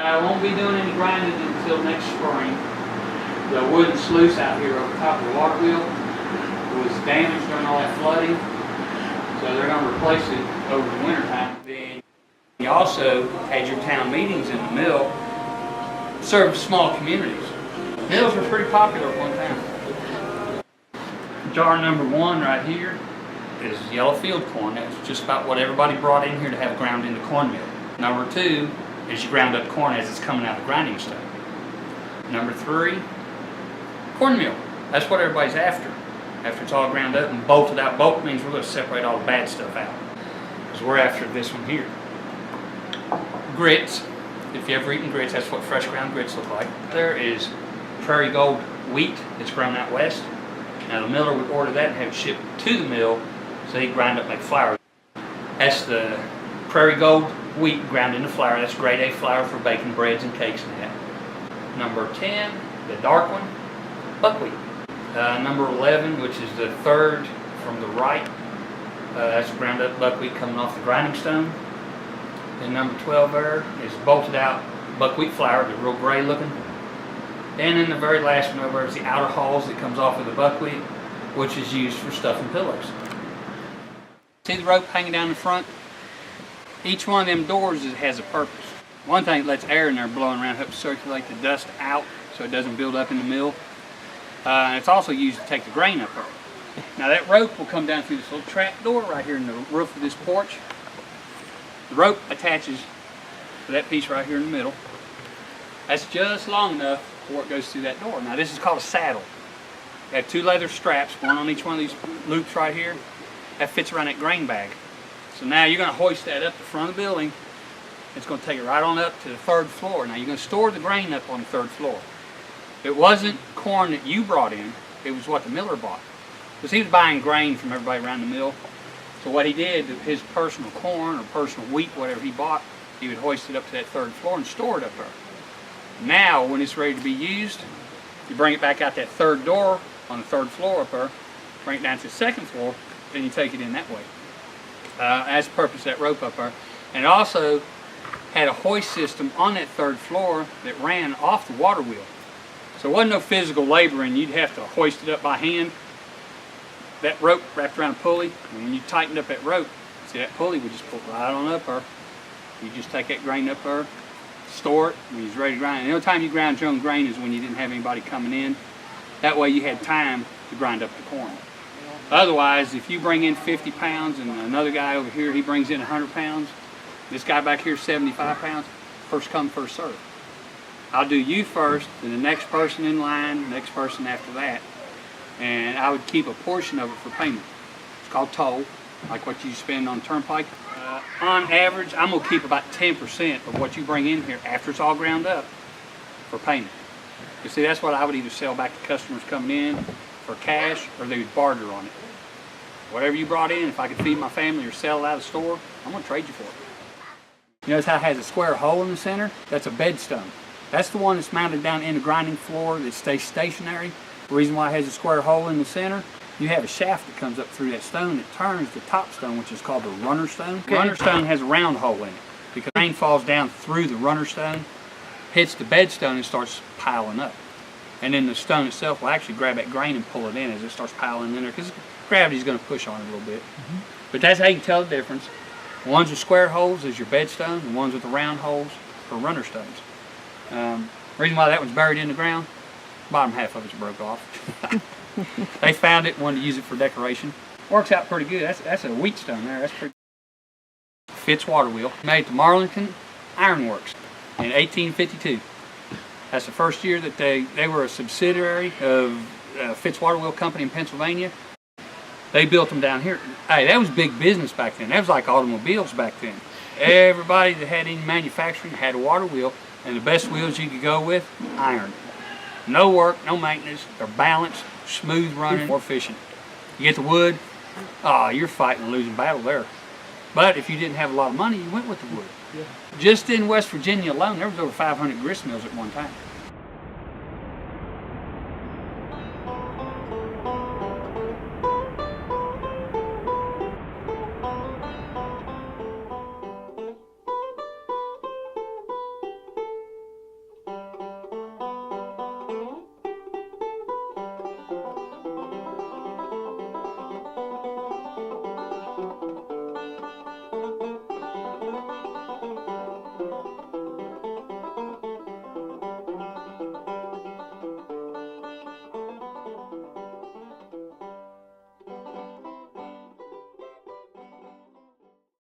I won't be doing any grinding until next spring. The wooden sluice out here over top of the Waterwheel was damaged during all that flooding, so they're going to replace it over the winter time. Then you also had your town meetings in the mill, serve small communities. Mills were pretty popular at one time. Jar number 1 right here is yellow field corn. That's just about what everybody brought in here to have ground in the corn mill. Number 2 is you ground up corn as it's coming out of the grinding stone. Number 3, cornmeal. That's what everybody's after. After it's all ground up and bolted out. Bolt means we're going to separate all the bad stuff out. Because we're after this one here. Grits. If you ever eaten grits, that's what fresh ground grits look like. There is Prairie Gold wheat that's grown out west. Now the miller would order that and have it shipped to the mill so they grind up like flour. That's the Prairie Gold wheat ground into flour. That's grade A flour for baking breads and cakes and that. Number 10, the dark one, buckwheat. Number 11, which is the third from the right, that's ground up buckwheat coming off the grinding stone. And number 12 there is bolted out buckwheat flour, the real gray looking. And then the very last one over is the outer hulls that comes off of the buckwheat, which is used for stuffing pillows. See the rope hanging down the front? Each one of them doors has a purpose. One thing, it lets air in there blowing around, helps circulate the dust out so it doesn't build up in the mill. And it's also used to take the grain up there. Now that rope will come down through this little trap door right here in the roof of this porch. The rope attaches to that piece right here in the middle. That's just long enough before it goes through that door. Now this is called a saddle. You have 2 leather straps, one on each one of these loops right here. That fits around that grain bag. So now you're going to hoist that up the front of the building. It's going to take it right on up to the 3rd floor. Now you're going to store the grain up on the 3rd floor. It wasn't corn that you brought in, it was what the miller bought. Because he was buying grain from everybody around the mill. So what he did, his personal corn or personal wheat, whatever he bought, he would hoist it up to that 3rd floor and store it up there. Now, when it's ready to be used, you bring it back out that 3rd door on the 3rd floor up there, bring it down to the 2nd floor, then you take it in that way. That's the purpose of that rope up there. And it also had a hoist system on that 3rd floor that ran off the water wheel. So there wasn't no physical labor and you'd have to hoist it up by hand. That rope wrapped around a pulley, and when you tightened up that rope, see that pulley would just pull right on up there. You just take that grain up there, store it, when it's ready to grind. And the only time you ground your own grain is when you didn't have anybody coming in. That way you had time to grind up the corn. Otherwise, if you bring in 50 pounds and another guy over here, he brings in 100 pounds, this guy back here 75 pounds, first come, first serve. I'll do you first, then the next person in line, the next person after that. And I would keep a portion of it for payment. It's called toll, like what you spend on turnpike. On average, I'm going to keep about 10% of what you bring in here after it's all ground up for payment. You see, that's what I would either sell back to customers coming in for cash, or they would barter on it. Whatever you brought in, if I could feed my family or sell it out of the store, I'm going to trade you for it. You notice how it has a square hole in the center? That's a bed stone. That's the one that's mounted down in the grinding floor that stays stationary. The reason why it has a square hole in the center, you have a shaft that comes up through that stone that turns the top stone, which is called the runner stone. Okay. Runner stone has a round hole in it because rain falls down through the runner stone, hits the bed stone and starts piling up. And then the stone itself will actually grab that grain and pull it in as it starts piling in there because gravity's going to push on it a little bit. But that's how you can tell the difference. The ones with square holes is your bed stone, the ones with the round holes are runner stones. The reason why that one's buried in the ground, bottom half of it's broke off. They found it, wanted to use it for decoration. Works out pretty good. That's a wheat stone there. That's pretty. Fitz Waterwheel made the Marlington Iron Works in 1852. That's the first year that they were a subsidiary of Fitz Waterwheel Company in Pennsylvania. They built them down here. Hey, that was big business back then. That was like automobiles back then. Everybody that had any manufacturing had a water wheel, and the best wheels you could go with, iron. No work, no maintenance, they're balanced, smooth running, more efficient. You get the wood, you're fighting a losing battle there. But if you didn't have a lot of money, you went with the wood. Just in West Virginia alone, there was over 500 grist mills at one time.